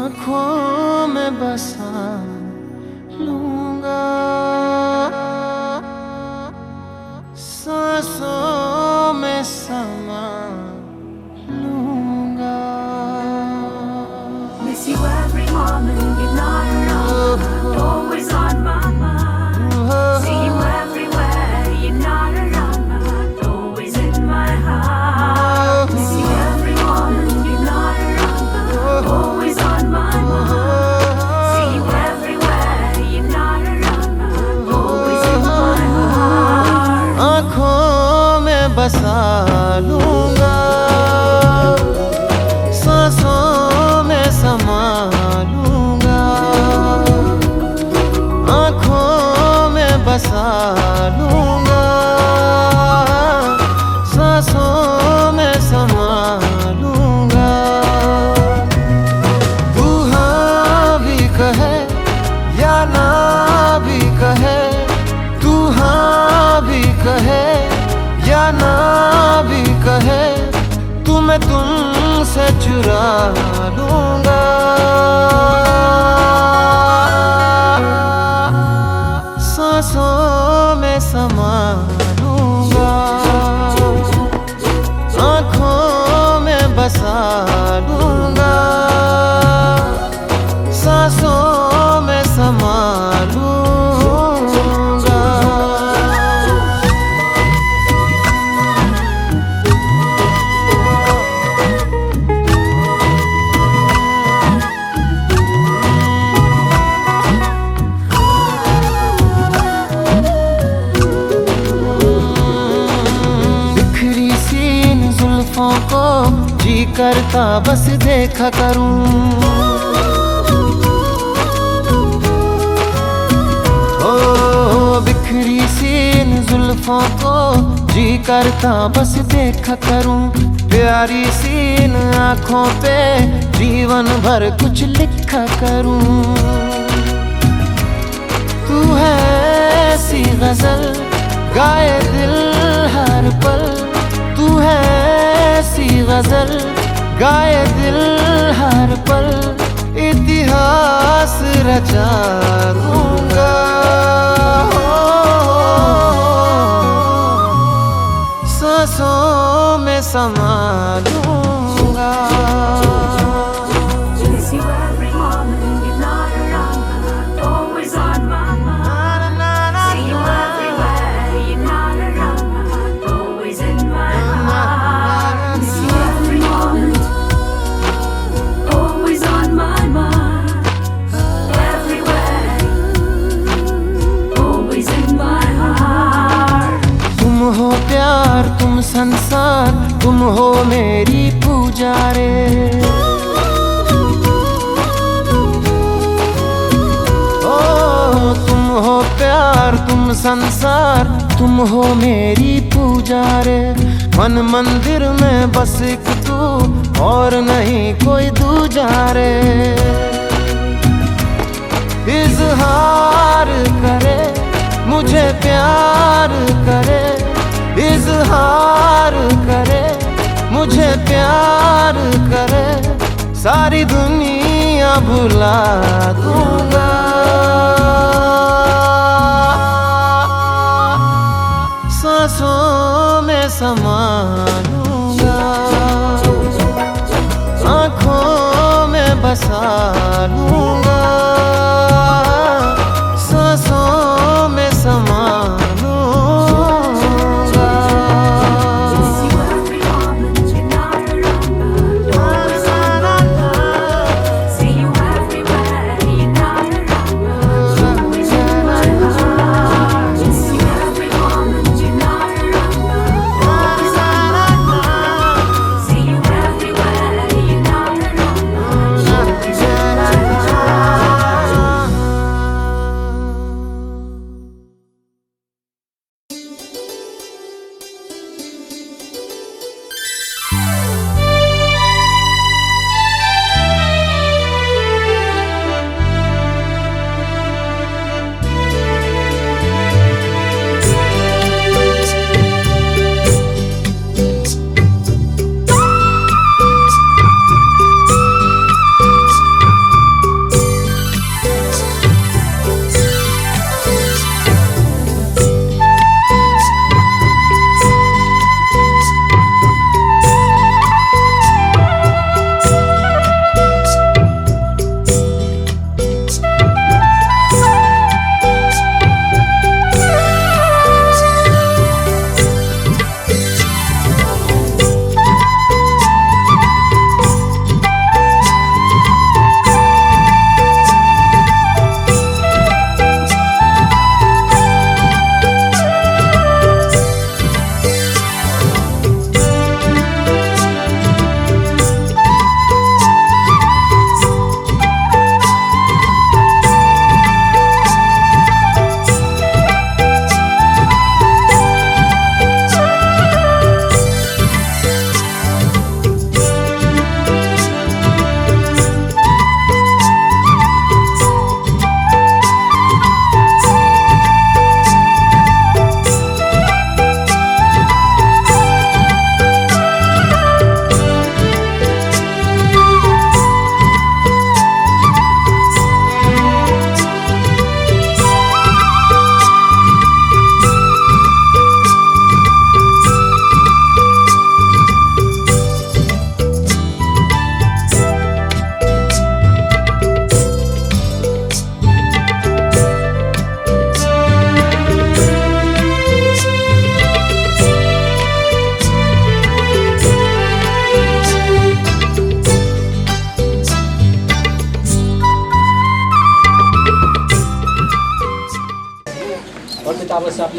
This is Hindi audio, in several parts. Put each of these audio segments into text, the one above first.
आँखों में बसा लूंगा, सांसों में समा लूंगा। Miss you every moment, you're not around, always on my mind. See you everywhere, you're not around, but always in my heart. Miss you every moment, you're not around, but always on my mind. See you everywhere, you're not around, but always in my heart. आँखों में बसा लूंगा, सांसों में समा लूंगा। आँखों में बसा लूंगा, सांसों में समा लूंगा। तू हाँ भी कहे या ना भी कहे, तू हाँ भी कहे या ना भी कहे, तू मैं तुमसे चुरा लूंगा। सांसों में समा लूंगा, आँखों में बसा लूंगा, सांसों में समा लूंगा। जुल्फों को जी करता बस देखा करूं, ओ बिखरी सी इन जुल्फों को जी करता बस देखा करूं। प्यारी सी इन आँखों पे जीवन भर कुछ लिखा करूं। तू है ऐसी गजल गाए दिल हर पल, तू है ऐसी गजल गाए दिल हर पल। इतिहास रचा दूंगा, सांसों में समा लूंगा। Miss you every moment, you're not around, but always on my mind. See you everywhere, you're not around, but always in my heart. Miss you every moment, always on my mind. Everywhere, always in my heart. तुम हो प्यार, तुम संसार, तुम हो मेरी पूजा रे। ओ तुम हो प्यार, तुम संसार, तुम हो मेरी पूजा रे। मन मंदिर में बस एक तू और नहीं कोई दूजा रे। इजहार करे मुझे प्यार करे, इजहार करे मुझे प्यार करे, सारी दुनिया भुला दूंगा। सांसों में समा लूंगा, आँखों में बसा लूंगा, सांसों में समा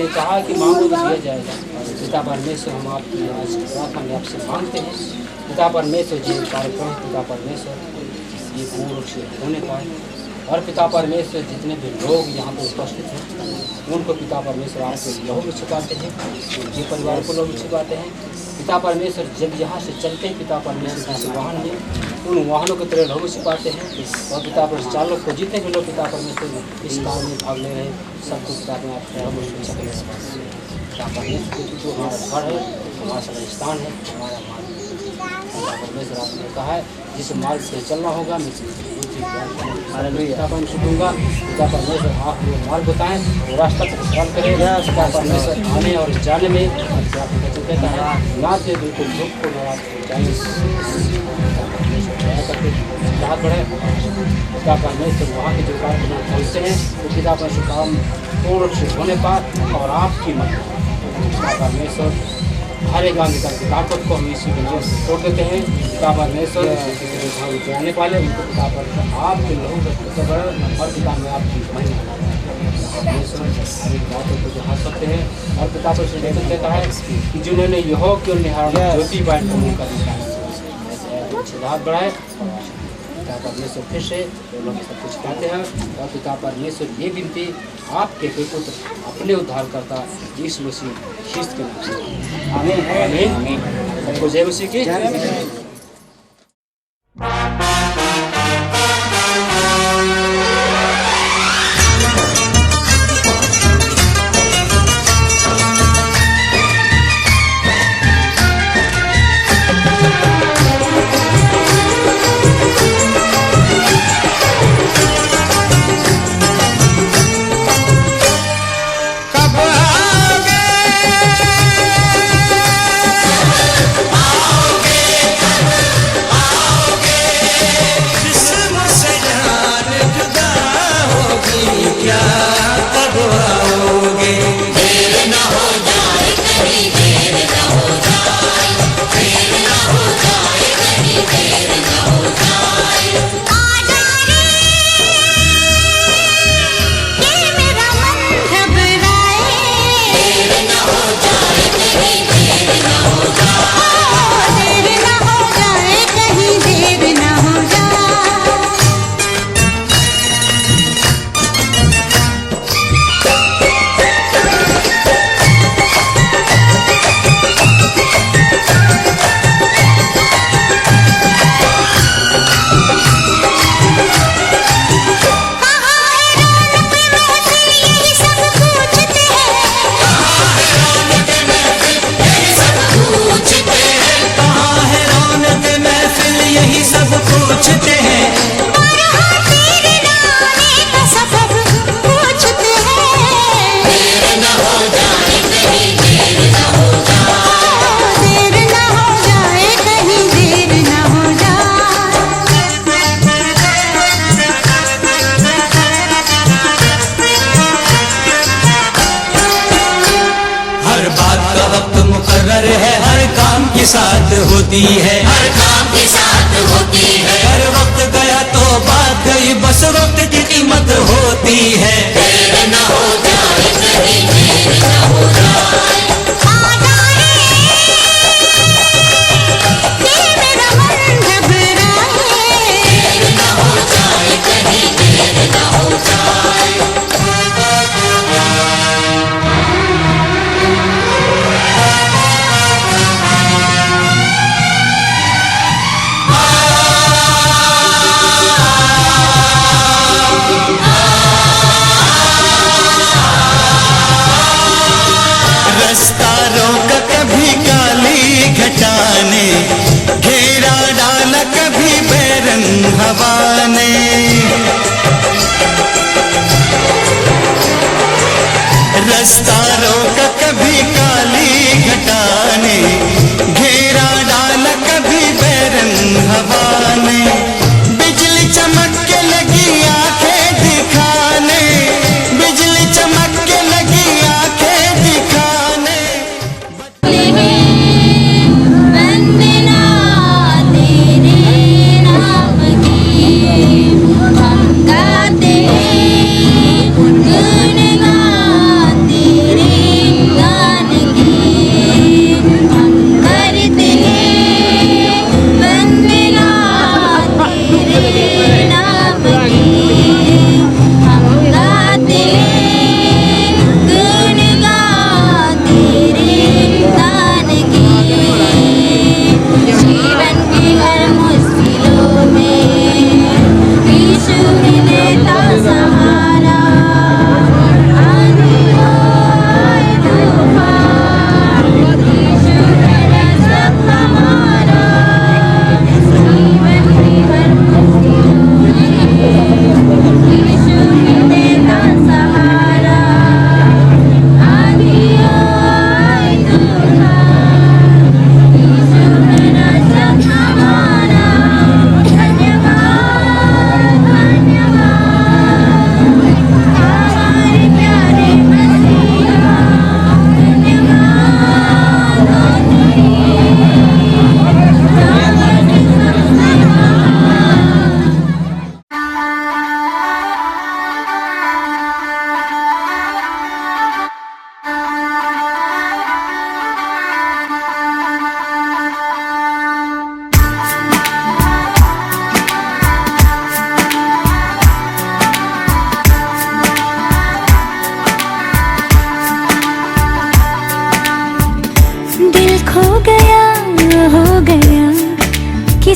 ने कहा कि मांगो तो दिया जाएगा। पिता परमेश्वर, हम आपकी आज प्रार्थना में आपसे मांगते हैं पिता परमेश्वर जी कार्यक्रम पिता परमेश्वर ये पूर्ण रूप से होने पाए। और पिता परमेश्वर जितने भी लोग यहाँ पर उपस्थित हैं उनको पिता परमेश्वर आपके लहू में छिपाते हैं, उनके परिवार को लहू में छिपाते हैं। पिता परमेश्वर जब यहाँ से चलते हैं पिता परमेश्वर जैसे वाहन में उन वाहनों की तरह लहू में छिपाते हैं। और पिता परमेश्वर चालक को जितने भी लोग पिता परमेश्वर इस काम में भाग ले रहे हैं सबको पिता में आपके लहू में छिपाते हैं। पिता परमेश्वर जो हमारा घर है, हमारा समय स्थान है, हमारा मार्ग पिता परमेश्वर आपने कहा है जिस मार्ग से चलना होगा मैं पिता परमेश्वर दूँगा। पिता परमेश्वर आप वो मार्ग बताएं वो रास्ता को सरल करें। पिता परमेश्वर आने और जाने में कहता है ना से बिल्कुल दुख को नाराज हो जाए करके राहत बढ़े। पिता परमेश्वर वहाँ के जो कार्य खोलते हैं वो पिता परमेश्वर काम पूर्ण रूप से होने पर और आपकी मत पिता परमेश्वर हर एक गांधी की ताकत को हम इसी के से तोड़ देते हैं। पिता परमेश्वर आने वाले उनको पिता पर आपके लहू और पिता में आपकी परमेश्वर बातों को दिखा सकते हैं। और पिता परमेश्वर लेखन कहता है कि जिन्होंने यहोवा की ओर निहारा ज्योति बांट कर उनका राहत बढ़ाए। पिता परमेश्वर फिर से लोग सब कुछ कहते हैं। और पिता परमेश्वर ये विनती आपके पुत्र अपने उद्धार करता यीशु मसीह ख्रिस्त के नाम से आमीन आमीन। सबको जय मसीह की। साथ होती है, हर काम के साथ होती है। हर वक्त गया तो बात गई, बस वक्त की कीमत होती है। देर न हो जाए कहीं, देर न हो जाए, मेरा मन घबराए। देर न हो जाए कहीं, देर न हो जाए। घेरा डाला कभी बैरंग हवा ने, रास्ता रोका कभी काली घटा ने। घेरा डाला कभी बैरंग हवा ने, बिजली चमक के लगी आंखें दिखाने। बिजली चमक के लगी आंखें दिखाने। वंदना तेरे नाम की।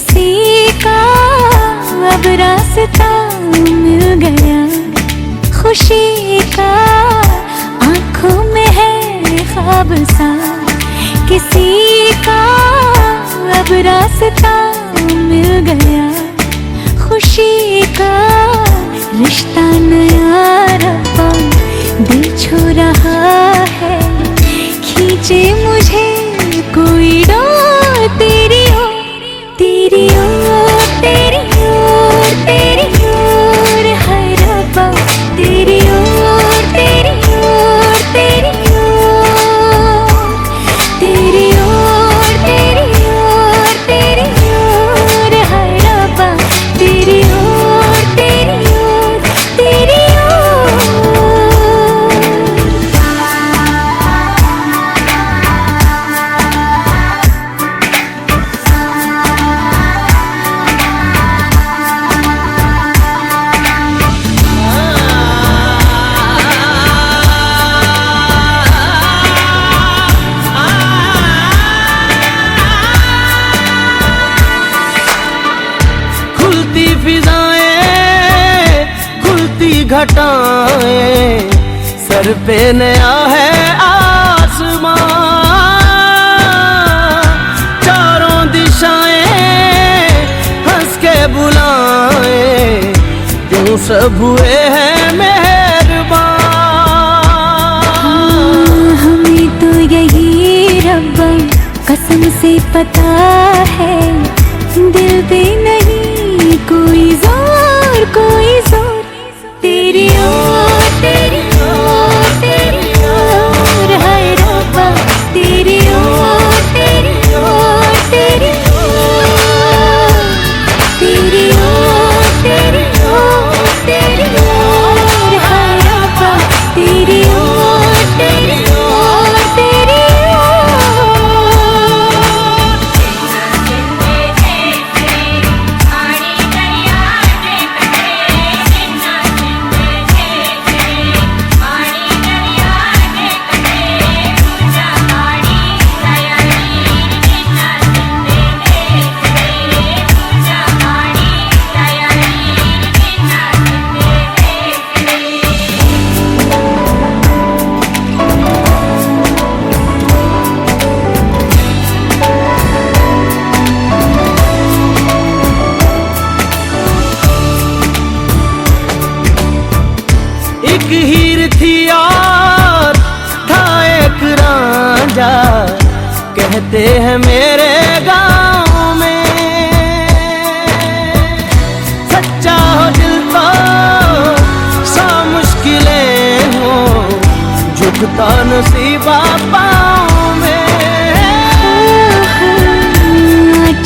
किसी का अब रास्ता मिल गया, खुशी का आंखों में है ख्वाब सा। किसी का अब रास्ता मिल गया, खुशी का रिश्ता नया रब्बा दिल छू रहा है। खींचे मुझे कोई डोर तेरी ओर, तेरी ओर, तेरी ओर, तेरी ओर है रब्बा, तेरी ओर, तेरी ओर, तेरी ओर, तेरी ओर, तेरी ओर, तेरी ओर है रब्बा, तेरी ओर, तेरी ओर, तेरी ओर। खुलती फिजाएं, खुलती घटाएं, सर पे नया है आसमां। चारों दिशाएं हंस के बुलाएं, क्यों सब हुए हैं मेहरबान। हमें तो यही रब्बा कसम से पता है, दिल पे नहीं कोई जोर, कोई जोर। तेरी ओर, तेरी ओर, तेरी ओर है रब्बा, तेरी ओर, तेरी ओर, तेरी ओर, तेरी ओर, तेरी ओर, तेरी ओर है रब्बा, तेरी ओर, तेरी ओर, तेरी ओर। एक हीर थी और था एक रांझा, कहते हैं मेरे गांव में। सच्चा हो दिल तो सा मुश्किलें हो, झुकता नसीबा पाँव में।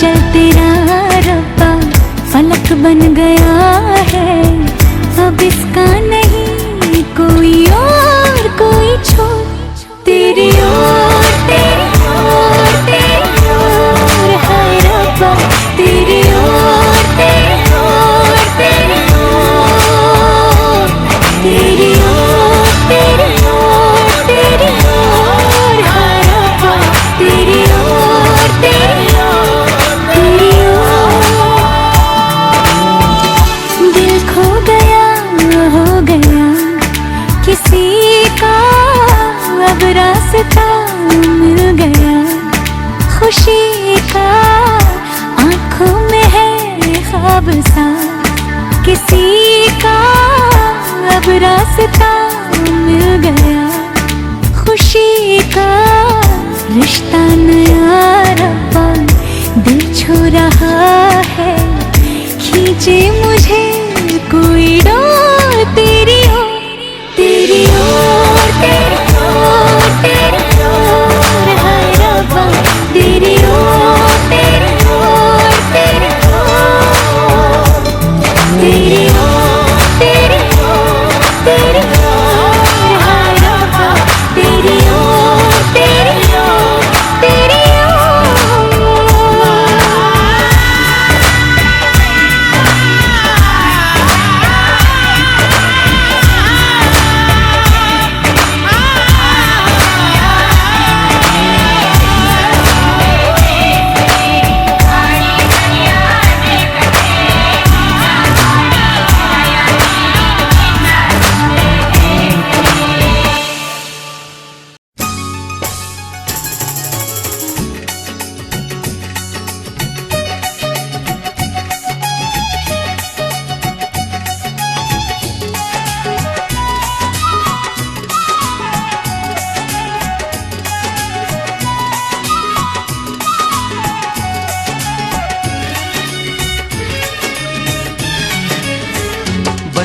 चल तेरा रब्बा फलक बन गया है, अब इसका नहीं कोई और, कोई छोड़। तेरी ओर, तेरी ओर, तेरी ओर है रब्बा, तेरी ओर, तेरी ओर, तेरी ओर, तेरी ओर, तेरी ओर, तेरी ओर है रब्बा, तेरी ओर, तेरी ओर, तेरी ओर। दिल खो गया, हो गया, किसी का अब रास्ता मिल गया, खुशी का आंखों में है ख्वाब सा। किसी का अब रास्ता मिल गया, खुशी का रिश्ता नया रब्बा दिल छू रहा है। खींचे मुझे कोई डोर तेरी ओर, तेरी ओर, तेरी ओर, तेरी ओर है रब्बा, तेरी ओर, तेरी ओर, तेरी ओर, तेरी ओर, तेरी ओर, तेरी ओर है रब्बा, तेरी ओर, तेरी ओर, तेरी ओर।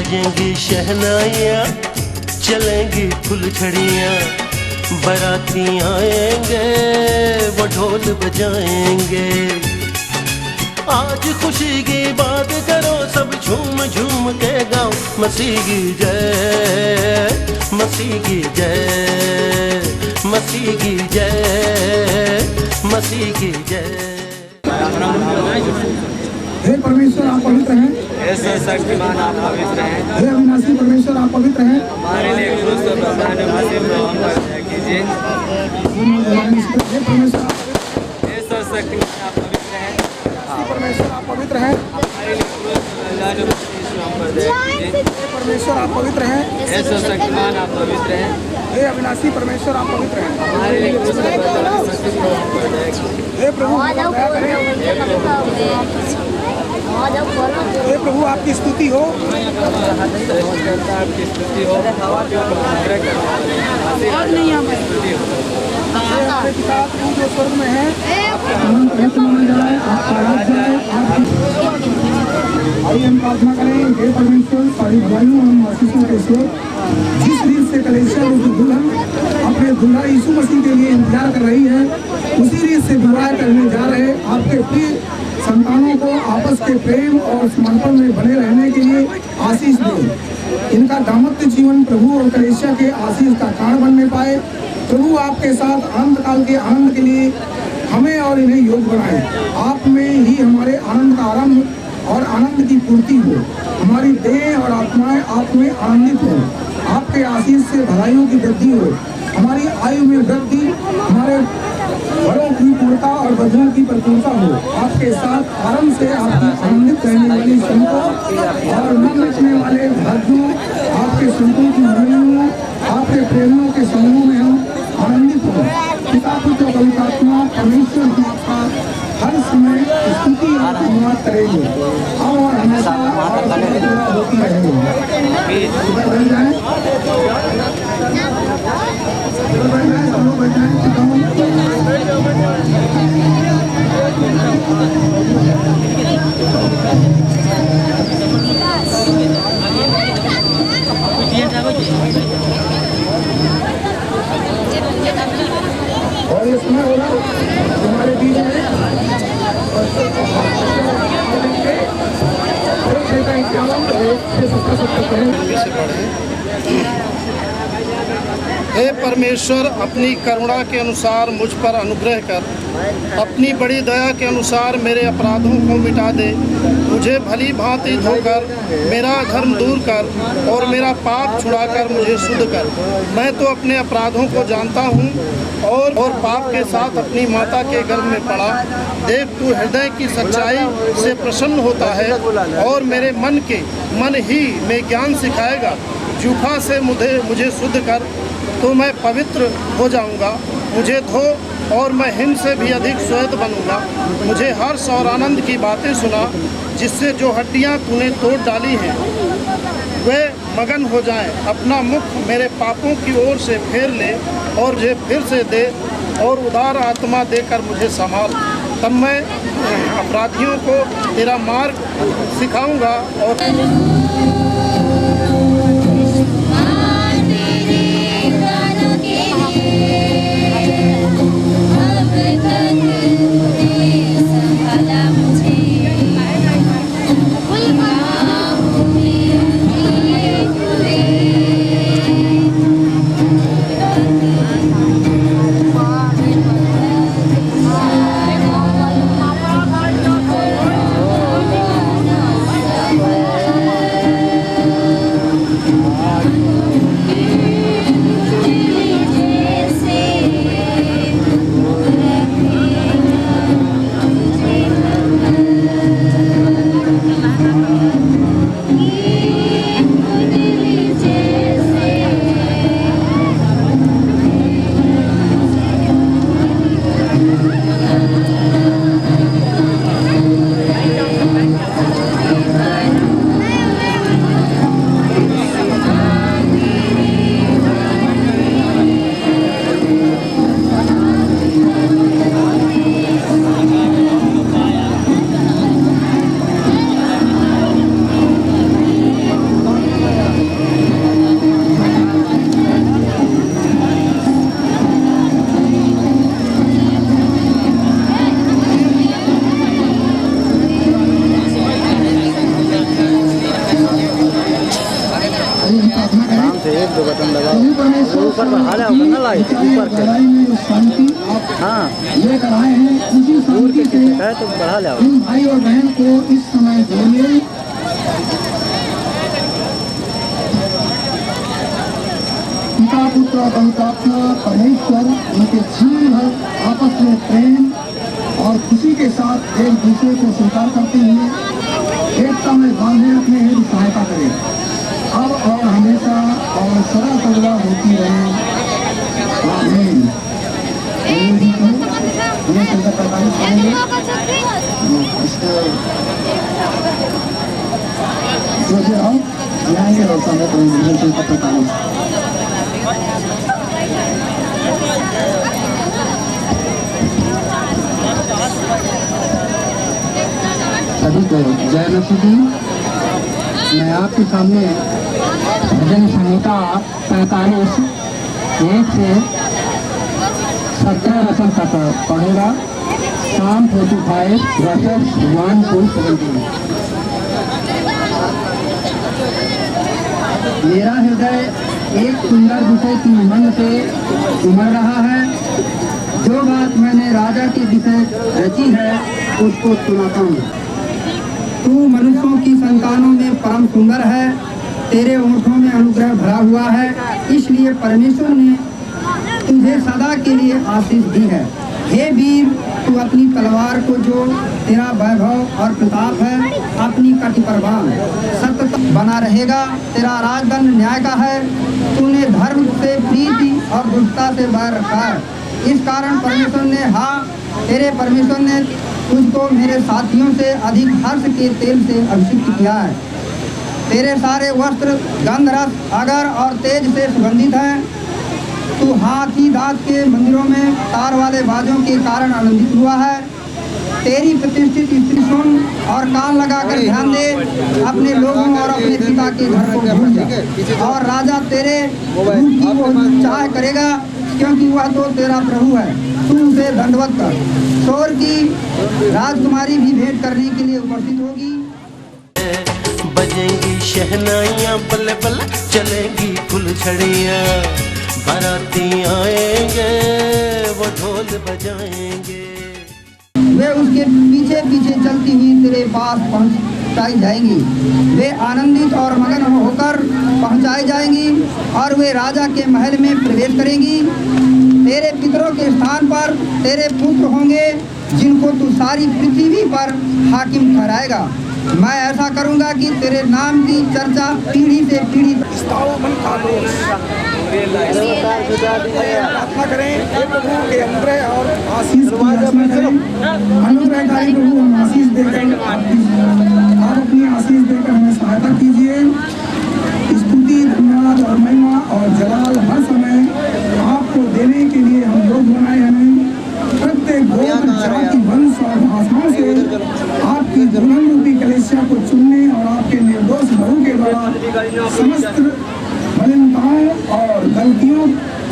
बजेंगी शहनाइयाँ, चलेंगी फुलझड़ियाँ, बाराती आएंगे वो ढोल बजाएंगे। आज खुशी की बात करो, सब झूम झूम के गाओ, मसीह की जय, मसीह की जय, मसीह की जय, मसीह की जय। हे परमेश्वर आप पवित्र हैं, ऐसे शक्तिमान आप पवित्र हैं, हे अविनाशी परमेश्वर आप पवित्र हैं। हमारे लिए क्रूस पर बलिदान मसीह को हम पर दया कीजिए। हे परमेश्वर हे सर्वशक्तिमान आप पवित्र हैं, परमेश्वर आप पवित्र हैं। हमारे लिए क्रूस पर बलिदान मसीह को हम पर दया कीजिए। हे परमेश्वर आप पवित्र हैं, हे सर्वशक्तिमान आप पवित्र हैं, हे अविनाशी परमेश्वर आप पवित्र हैं। हमारे लिए क्रूस पर बलिदान मसीह को हम पर दया कीजिए। हे प्रभु आप दया करें। हे प्रभु आपकी स्तुति हो, आपकी स्तुति हो, अनुग्रह करने वाले स्तुति हो। हे हमारे पिता तू जो स्वर्ग में है, आपका नाम पवित्र माना जाए, आपका राज्य आए, आइए हम प्रार्थना करें। हे परमेश्वर सारी भलाइयों और आशीषों के स्रोत, जिस रीत से कलीसिया की दुल्हन अपने दूल्हा यीशु मसीह के लिए इंतजार कर रही है, उसी रीत से विवाह करने जा रहे आपके प्रिय संतानों को आपस के प्रेम और समर्पण में बने रहने के लिए आशीष दे। इनका दाम्पत्य जीवन प्रभु और कलीसिया के आशीष का कारण बनने पाए। प्रभु आपके साथ अनंत काल के आनंद के लिए हमें और इन्हें योग्य बनाए। आप में ही हमारे आनंद का आरंभ और आनंद की पूर्ति हो। हमारी देह और आत्माएं आप में आनंदित हो। आपके आशीष से भलाइयों की वृद्धि हो। हमारी आयु में वृद्धि, हमारे बड़ों की पूर्णता और बदलों की प्रशंसा हो। आपके साथ आरंभ से आपकी आनंदित रहने वाली संतों और मन रखने वाले भाग्यों, आपके संतों की मंडलियों, आपके प्रेमियों के समूह में हम आनंदित हो। पिता पुत्र पवित्र आत्मा परमेश्वर हम आपका हर समय स्तुति और धन्यवाद करेंगे और हमेशा होती रहेंगे। और ये समय हो रहा हमारे बीच में हे परमेश्वर, अपनी करुणा के अनुसार मुझ पर अनुग्रह कर। अपनी बड़ी दया के अनुसार मेरे अपराधों को मिटा दे। मुझे भली भांति धोकर मेरा धर्म दूर कर और मेरा पाप छुड़ाकर मुझे शुद्ध कर। मैं तो अपने अपराधों को जानता हूँ और पाप के साथ अपनी माता के गर्भ में पड़ा। देख, तू हृदय की सच्चाई से प्रसन्न होता है और मेरे मन ही में ज्ञान सिखाएगा। जूफा से मुझे शुद्ध कर तो मैं पवित्र हो जाऊंगा। मुझे धो और मैं हिम से भी अधिक श्वेत बनूंगा। मुझे हर्ष और आनंद की बातें सुना, जिससे जो हड्डियां तूने तोड़ डाली हैं वे मगन हो जाएं। अपना मुख मेरे पापों की ओर से फेर ले और मुझे फिर से दे और उदार आत्मा देकर मुझे संभाल। तब मैं अपराधियों को तेरा मार्ग सिखाऊंगा और जो बटन लगा प्रभु परमेश्वर ऊपर बढ़ा लिया होगा ना लाइट ऊपर से। लड़ाई में शांति आप हाँ लेकर आए हैं, उसी दूर शांति के से पीछे है तो बढ़ा लिया होगा। इन भाई और बहन को इस समय बोलिए। पिता पुत्र और पवित्रात्मा परमेश्वर उनके जीवन भर आपस में प्रेम और खुशी के साथ एक दूसरे को स्वीकार करते हुए एकता में बांधे रखने हेतु सहायता करें, अब और हमेशा और सदा सर्वदा होती रहे। आमीन। जी को उन्हें संकट प्रकाशित करेंगे। इसको आओ जाएंगे और संकट करेंगे संकट प्रकाशित। सभी को जय मसीह जी। मैं आपके सामने भजन संहिता 45 1 से 17 वचन तक पढ़ूंगा। Psalm 45 verses 1 to 17। मेरा हृदय एक सुंदर विषय की उमंग से उमड़ रहा है। जो बात मैंने राजा के विषय रची है उसको सुनाता हूँ। तू मनुष्यों की संतानों में परम सुंदर है, तेरे ओठों में अनुग्रह भरा हुआ है, इसलिए परमेश्वर ने तुझे सदा के लिए आशीष दी है। हे वीर, तू अपनी तलवार को जो तेरा वैभव और प्रताप है अपनी कटी पर बांध, सत्य बना रहेगा। तेरा राजदंड न्याय का है, तूने धर्म से प्रीति और दुष्टता से बैर रखा है। इस कारण परमेश्वर ने तेरे परमेश्वर ने तुझको मेरे साथियों से अधिक हर्ष के तेल से अभिषिक्त किया है। तेरे सारे वस्त्र गंधरस अगर और तेज से सुगंधित हैं। तू हाथी दांत के मंदिरों में तार वाले बाजों के कारण आनंदित हुआ है। तेरी प्रतिष्ठित स्त्री सुन और कान लगाकर ध्यान दे, अपने लोगों और अपने पिता के घर को भूल जा। और राजा तेरे रूप की वो चाह करेगा, क्योंकि वह तो तेरा प्रभु है। तू उसे दंडवत कर। शोर की राजकुमारी भी भेंट करने के लिए उपस्थित होगी। बजेंगी शहनाइयाँ बल्ले बल्ले, चलेंगी फुलझड़ियाँ, बाराती आएंगे वो ढोल बजाएंगे। वे उसके पीछे पीछे चलती हुई तेरे पास पहुँचाई जाएंगी। वे आनंदित और मगन होकर पहुँचाई जाएंगी और वे राजा के महल में प्रवेश करेंगी। तेरे पितरों के स्थान पर तेरे पुत्र होंगे, जिनको तू सारी पृथ्वी पर हाकिम ठहराएगा। मैं ऐसा करूंगा कि तेरे नाम की चर्चा पीढ़ी से पीढ़ी प्रार्थना करें। हे प्रभु के अनुग्रह और आशीष अनुग्रहकारी प्रभु हम आशीष देकर आप अपनी आशीष देकर हमें सहायता कीजिए। स्तुति, धन्यवाद और महिमा और जलाल हर समय आपको देने के लिए हम लोग बनाए हमें। प्रत्येक गोत्र, जाति, वंश और भाषाओं से आपकी दुल्हन रूपी कलीसिया को चुनने और आपके निर्दोष बहू के द्वारा समस्त मलिनताओं और गलतियों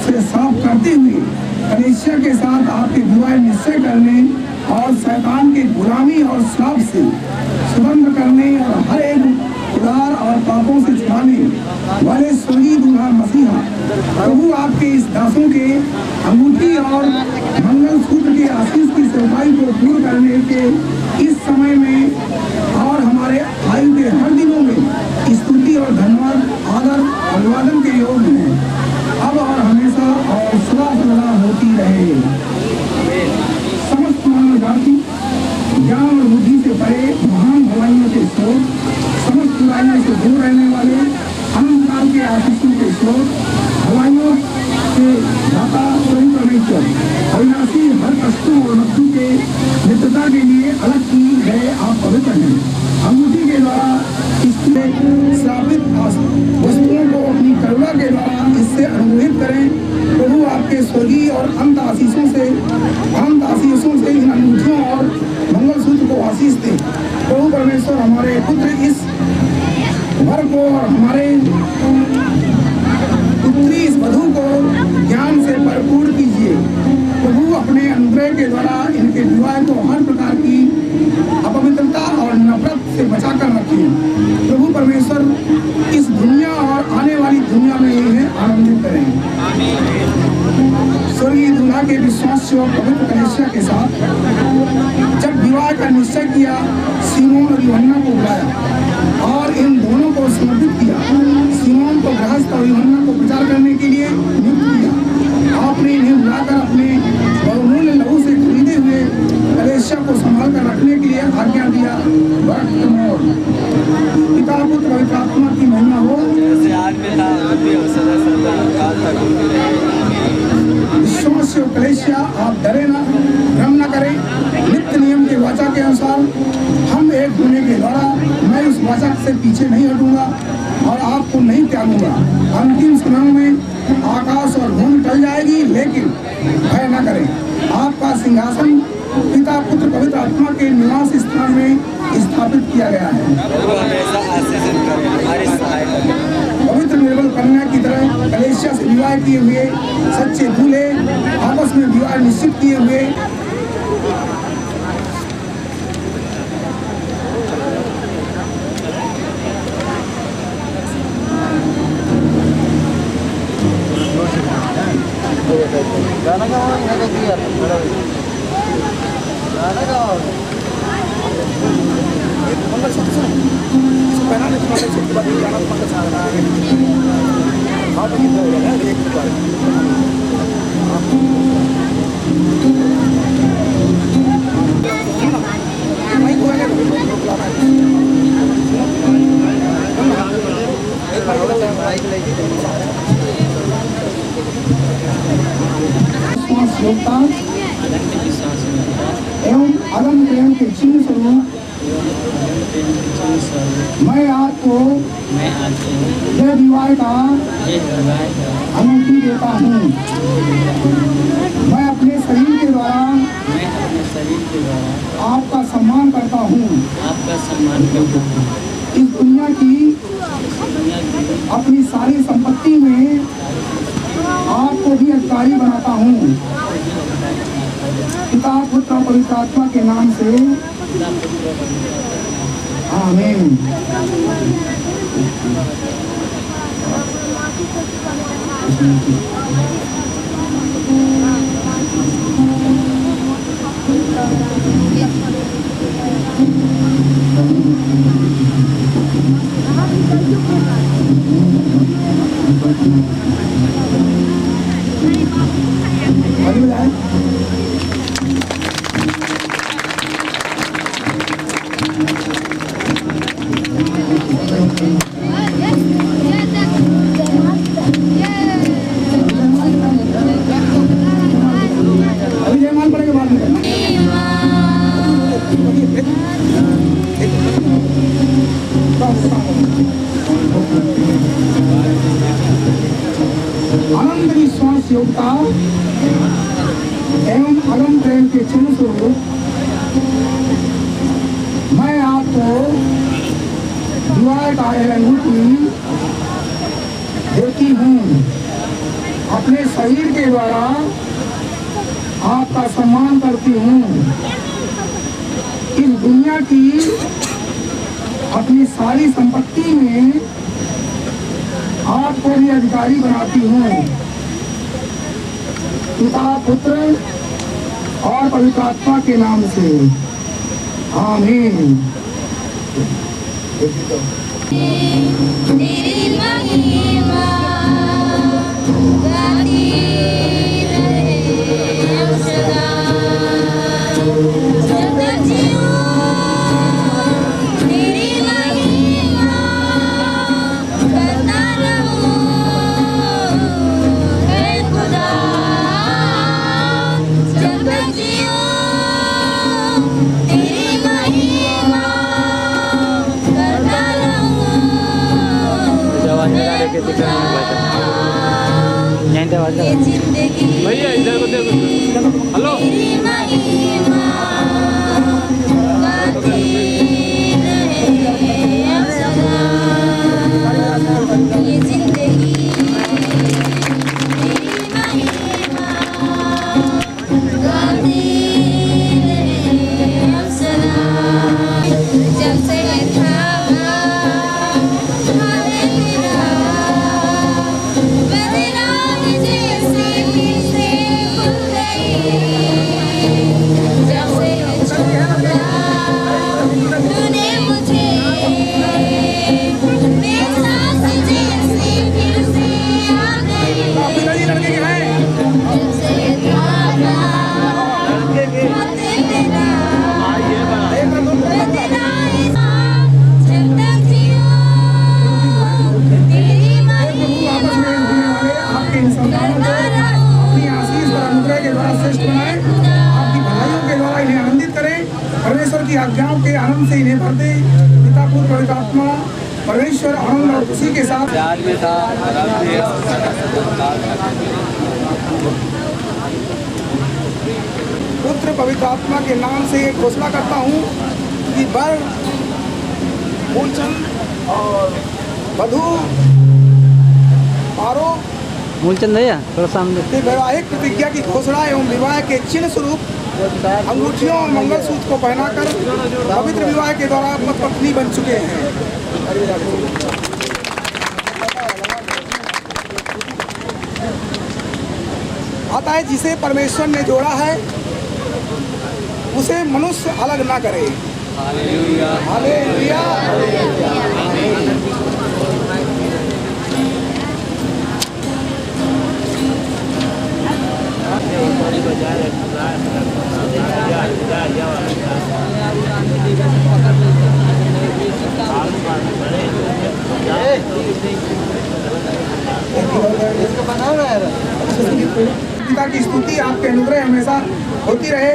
से साफ करते हुए कलीसिया के साथ आपके विवाह निश्चय करने और शैतान की गुलामी और श्राप से स्वतंत्र करने और हर एक उदार और पापों से छुड़ाने वाले स्वर्गीय दूल्हा मसीहा प्रभु आपके इस दासों के अंगूठी और मंगल सूत्र के आशीष की सेवकाई को पूर्ण करने के इस समय में और हमारे आयु के हर दिनों में स्तुति और धन्यवाद, आदर, अभिवादन के योग्य हैं, अब और हमेशा और सदा सदा होती रहे। समस्त मानव जाति ज्ञान और बुद्धि से परे महान भलाइयों के स्रोत, समस्त बुराइयों से दूर रहने वाले अनंत काल के आशीषों के स्रोत, भलाइयों के दाता प्रभु परमेश्वर अविनाशी हर कष्टों और मृत्यु के नित्यता के लिए अलग की गए आप पवित्र हैं। अंगूठी के द्वारा इसमें श्रापित वस्तुओं को अपनी करुणा के द्वारा इससे अनुग्रहित करें। प्रभु आपके स्वर्गीय और अनंत आशीषों से इन अंगूठियों और मंगलसूत्र को आशीष दें। प्रभु परमेश्वर हमारे पुत्र इस वर को और हमारे पुत्री इस वधू को ज्ञान से भरपूर कीजिए। प्रभु अपने अनुग्रह के द्वारा इनके विवाह को हर प्रकार की अपवित्रता और नफरत से बचाकर रखें। प्रभु परमेश्वर इस दुनिया और आने वाली दुनिया में अभिमन्यु को बुलाया और इन दोनों को समर्पित किया। सिमोन को गृहस्थ और यूहन्ना को प्रचार करने के लिए नियुक्त किया। आपने इन्हें बुलाकर अपने बहुमूल्य लहू से खरीदे हुए कलीसिया को संभाल कर रखने के लिए आज्ञा दिया। पिता पुत्र पवित्र आत्मा की महिमा हो। जैसे आज में था अभी हो सदा सदा काल तक होती रहेगी। विश्वासी कलीसिया, आप डरे ना, भ्रम न करें। नित्य नियम के वाचा के अनुसार हम एक होने के द्वारा मैं उस वाचा से पीछे नहीं हटूंगा और आपको नहीं त्यागूंगा। अंतिम समय में आकाश और भूमि टल जाएगी, लेकिन भय न करें। आपका सिंहासन पिता पुत्र पवित्र आत्मा के निवास स्थान में स्थापित किया गया है। हमेशा आशीषित करें, हमारी सहायता करें। पवित्र निर्मल कन्या की तरह कलीसिया से विवाह किए हुए सच्चे दूल्हे आपस में विवाह निश्चित किए हुए एवं अदम प्रेम के चिन्ह स्वरूप मैं आपको यह विवाह का अनुमति देता हूँ। मैं अपने शरीर के द्वारा आपका सम्मान करता हूँ। इस दुनिया की अपनी सारी संपत्ति में आपको भी अधिकारी बनाता हूँ। पिता पुत्र और पवित्र आत्मा के नाम से आमीन। अभी जयमाल पड़ेगा बाद में। आनंद विश्वास योग्यता एवं अगम प्रेम के चिन्ह स्वरूप मैं आपको विवाह का अनुमति देती हूँ। अपने शरीर के द्वारा आपका सम्मान करती हूँ। इस दुनिया की अपनी सारी संपत्ति में आपको भी अधिकारी बनाती हूँ। पिता पुत्र और पवित्र आत्मा के नाम से आमीन। तेरी महिमा गाती रहे सदा जब जीऊं। तेरी महिमा करता रहूं हे खुदा जब जीऊं। तेरी महिमा करता रहूं हे खुदा ये जिंदगी भैया इधर को देखो। हेलो तेरी महिमा गाती रहे अब सदा। ये जिंदगी तेरी महिमा गाती रहे अब सदा। जब से था तूने मुझे पवित्रात्मा परमेश्वर आनंद और खुशी के साथ प्याज में था पुत्र पवित्र आत्मा के नाम से घोषणा करता हूँ कि वर मूलचंद और वधू आरोप मूलचंद भैया थोड़ा सामने की वैवाहिक प्रतिज्ञा की घोषणा एवं विवाह के चिन्ह स्वरूप अंगूठियों और मंगलसूत्र को पहनाकर पवित्र विवाह के दौरान पत्नी बन चुके हैं। अतः जिसे परमेश्वर ने जोड़ा है उसे मनुष्य अलग ना करे। हालेलुया। पिता की स्तुति आपके अनुग्रह हमेशा होती रहे।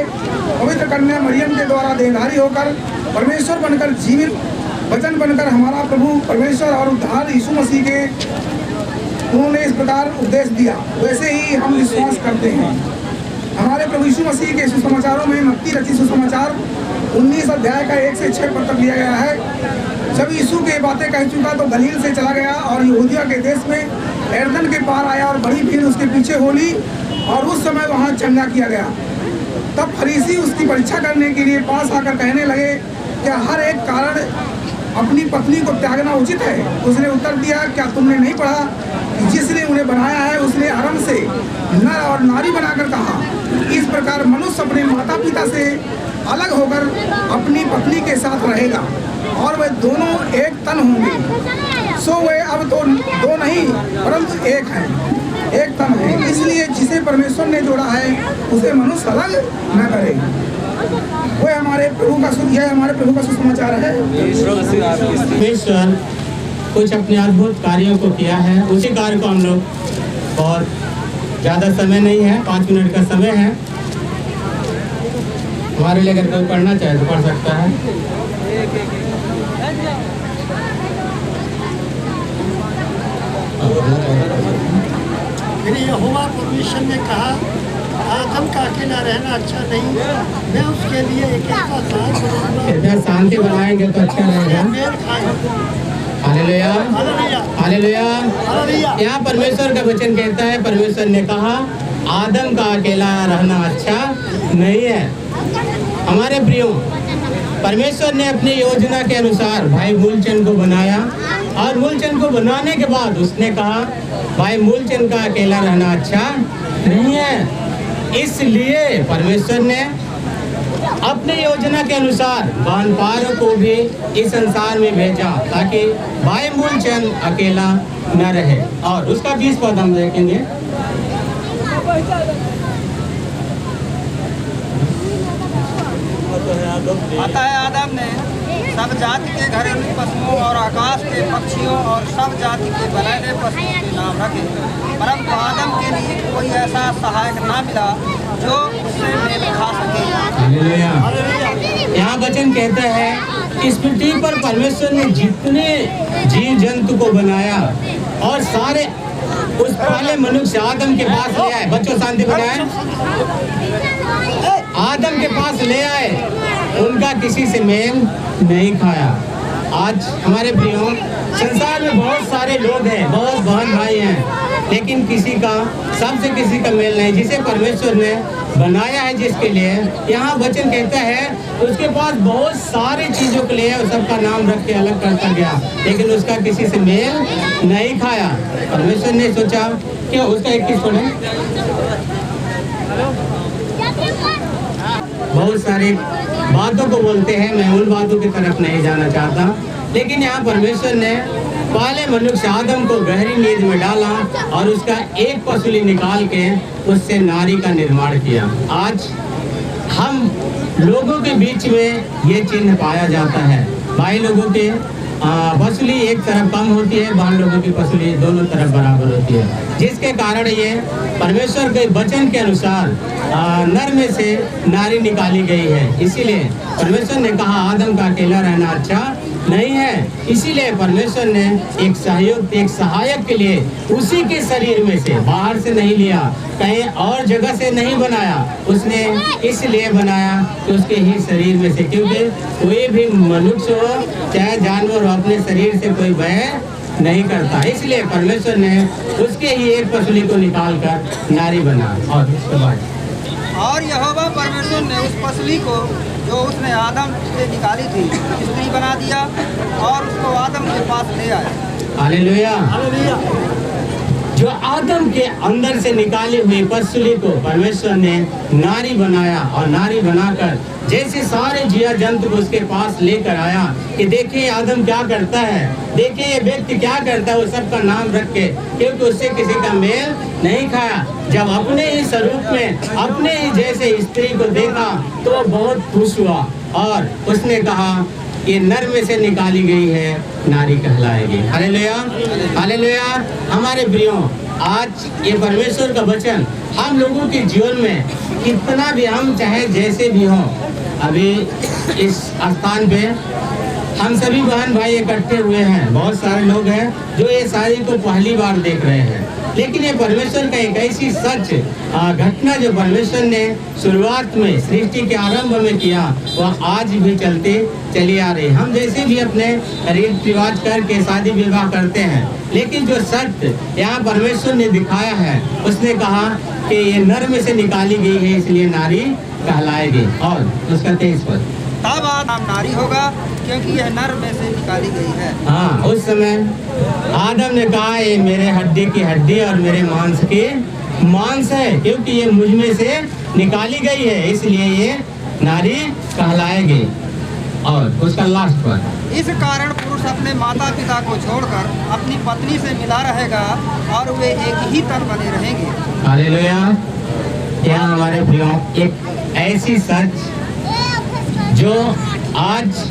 पवित्र कन्या मरियम के द्वारा देहधारी होकर परमेश्वर बनकर जीवित वचन बनकर हमारा प्रभु परमेश्वर और उद्धार यीशु मसीह के उन्होंने इस प्रकार उपदेश दिया, वैसे ही हम विश्वास करते हैं। हमारे प्रभु यीशु मसीह के सुसमाचारों में मत्ती रचित सुसमाचार 19 अध्याय का 1 से 6 पद तक लिया गया है। जब यीशु के बातें कह चुका तो गलील से चला गया और यहूदिया के देश में यरदन के पार आया और बड़ी भीड़ उसके पीछे हो ली और उस समय वहाँ चंगा किया गया। तब फरीसी उसकी परीक्षा करने के लिए पास आकर कहने लगे, क्या हर एक कारण अपनी पत्नी को त्यागना उचित है? उसने उत्तर दिया, क्या तुमने नहीं पढ़ा कि जिसने उन्हें बनाया है उसने आरंभ से नर और नारी बनाकर कहा। इस प्रकार मनुष्य अपने माता पिता से अलग होकर अपनी पत्नी के साथ रहेगा और वे दोनों एक तन होंगे। सो वे अब तो दो नहीं परंतु एक हैं, एक तन है। इसलिए जिसे परमेश्वर ने जोड़ा है उसे मनुष्य अलग न करे। वह हमारे प्रभु का सुसमाचार है। परमेश्वर कुछ अपने अद्भुत कार्यों को किया है, उसी कार्य को हम लोग, और ज़्यादा समय नहीं है, 5 मिनट का समय है हमारे लिए। अगर कोई पढ़ना चाहे तो पढ़ सकता है। फिर यहोवा परमेश्वर ने कहा, आदम का अकेला रहना अच्छा नहीं, मैं उसके लिए एक ऐसा साथ बनाऊंगा इधर शांति बनाएंगे तो अच्छा रहेगा। मेल खाए। Hallelujah, hallelujah, hallelujah. हालेलुया। यहाँ परमेश्वर का वचन कहता है, परमेश्वर ने कहा आदम का अकेला रहना अच्छा नहीं है। हमारे प्रियो, परमेश्वर ने अपनी योजना के अनुसार भाई मूलचंद को बनाया और मूलचंद को बनाने के बाद उसने कहा भाई मूलचंद का अकेला रहना अच्छा नहीं है। इसलिए परमेश्वर ने अपनी योजना के अनुसार वानपारों को भी इस संसार में भेजा ताकि भाई मूलचंद अकेला न रहे। और उसका 20 पद हम देखेंगे। अतः आदम ने सब जाति के घरेलू पशुओं और आकाश के पक्षियों और सब जाति के बलैले पशुओं के नाम रखे, परंतु आदम के लिए कोई ऐसा सहायक ना मिला जो उससे मेल खा सके। यहाँ वचन कहता है इस पृथ्वी पर परमेश्वर ने जितने जीव जंतु को बनाया और सारे उस पहले मनुष्य आदम के पास ले आए। बच्चों शांति बनाए। आदम के पास ले आए, उनका किसी से मेल नहीं खाया। आज हमारे प्रियो, संसार में बहुत सारे लोग हैं, बहुत बहन भाई हैं, लेकिन किसी का सबसे किसी का मेल नहीं। जिसे परमेश्वर ने बनाया है जिसके लिए, यहाँ वचन कहता है उसके पास बहुत सारी चीजों के लिए सबका नाम रख के अलग करता गया, लेकिन उसका किसी से मेल नहीं खाया। परमेश्वर ने सोचा कि उसका 21 पढ़े। बहुत सारी बातों को बोलते हैं, मैं उन बातों की तरफ नहीं जाना चाहता, लेकिन यहाँ परमेश्वर ने पहले मनुष्य आदम को गहरी नींद में डाला और उसका एक पसली निकाल के उससे नारी का निर्माण किया। आज हम लोगों के बीच में ये चिन्ह पाया जाता है। भाई लोगों के पसली एक तरफ कम होती है, बहन लोगों की पसली दोनों तरफ बराबर होती है, जिसके कारण ये परमेश्वर के वचन के अनुसार नर में से नारी निकाली गई है। इसीलिए परमेश्वर ने कहा आदम का अकेला रहना अच्छा नहीं है। इसीलिए परमेश्वर ने एक सहायक के लिए उसी के शरीर में से, बाहर से नहीं लिया, कहीं और जगह से नहीं बनाया, उसने इसलिए बनाया कि उसके ही शरीर में से, क्योंकि कोई भी मनुष्य हो चाहे जानवर हो अपने शरीर से कोई बैर नहीं करता। इसलिए परमेश्वर ने उसके ही एक पसली को निकाल कर नारी बना। और उसके बाद और यहोवा परमेश्वर ने उस पसली को जो उसने आदम से निकाली थी स्त्री बना दिया और उसको आदम के पास ले आया। हालेलुया। जो आदम के अंदर से निकाली हुई पसली को परमेश्वर ने नारी बनाया और नारी बनाकर जैसे सारे जीव जंतु को उसके पास लेकर आया कि देखिए आदम क्या करता है, देखिए ये व्यक्ति क्या करता है, वो सबका नाम रख के, क्योंकि उससे किसी का मेल नहीं खाया। जब अपने ही स्वरूप में अपने ही जैसे स्त्री को देखा तो वो बहुत खुश हुआ और उसने कहा ये नर में से निकाली गई है, नारी कहलाएगी। Hallelujah, hallelujah. हमारे प्रियो, आज ये परमेश्वर का वचन हम लोगों के जीवन में कितना भी हम चाहे जैसे भी हों, अभी इस स्थान पे हम सभी बहन भाई इकट्ठे हुए हैं, बहुत सारे लोग हैं जो ये शादी को पहली बार देख रहे हैं, लेकिन ये परमेश्वर का एक ऐसी सच घटना जो परमेश्वर ने शुरुआत में सृष्टि के आरंभ में किया वह आज भी चलते चली आ रही। हम जैसे भी अपने रीति रिवाज करके शादी विवाह करते हैं, लेकिन जो सत्य यहाँ परमेश्वर ने दिखाया है, उसने कहा कि ये नर में से निकाली गई है इसलिए नारी कहलाएगी। और उसका 23 पद, तब आदम नारी होगा क्योंकि यह नर में से निकाली गई है। हाँ, उस समय आदम ने कहा ये मेरे हड्डी की हड्डी और मेरे मांस की मांस है, क्योंकि ये मुझ में से निकाली गई है इसलिए ये नारी कहलाएगी। और उसका लास्ट पर, इस कारण पुरुष अपने माता पिता को छोड़कर अपनी पत्नी से मिला रहेगा और वे एक ही तन बने रहेंगे। हालेलुया। यहाँ हमारे प्रियो एक ऐसी सच जो आज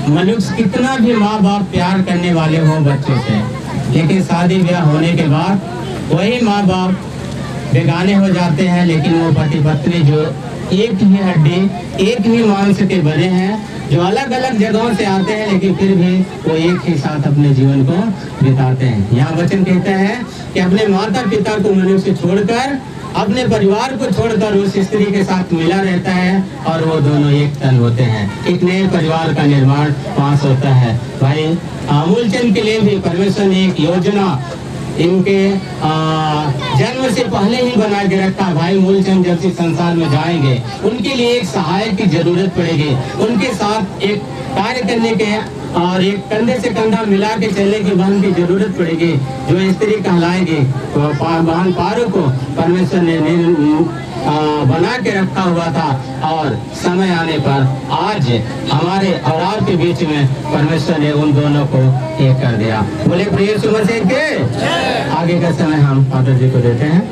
मनुष्य कितना भी माँ बाप प्यार करने वाले हो बच्चों से, लेकिन शादी ब्याह होने के बाद वही माँ बाप बेगाने हो जाते हैं, लेकिन वो पति पत्नी जो एक ही हड्डी एक ही मांस के बने हैं, जो अलग अलग जगहों से आते हैं, लेकिन फिर भी वो एक ही साथ अपने जीवन को बिताते हैं। यहाँ वचन कहते हैं कि अपने माता पिता को मनुष्य छोड़कर अपने परिवार को छोड़कर उस स्त्री के साथ मिला रहता है और वो दोनों एक तन होते हैं। एक नए परिवार का निर्माण पास होता है। भाई मूलचंद के लिए भी परमेश्वर ने एक योजना इनके जन्म से पहले ही बना के रखा। भाई मूलचंद जब से संसार में जाएंगे उनके लिए एक सहायक की जरूरत पड़ेगी, उनके साथ एक कार्य करने के और एक कंधे से कंधा मिला के चलने की बहन की जरूरत पड़ेगी जो स्त्री कहलाएगी। तो बहन पारो को परमेश्वर ने बना के रखा हुआ था और समय आने पर आज हमारे और आपके बीच में परमेश्वर ने उन दोनों को एक कर दिया। बोले प्रिय यीशु मसीह के आगे का समय हम फादर जी को देते हैं।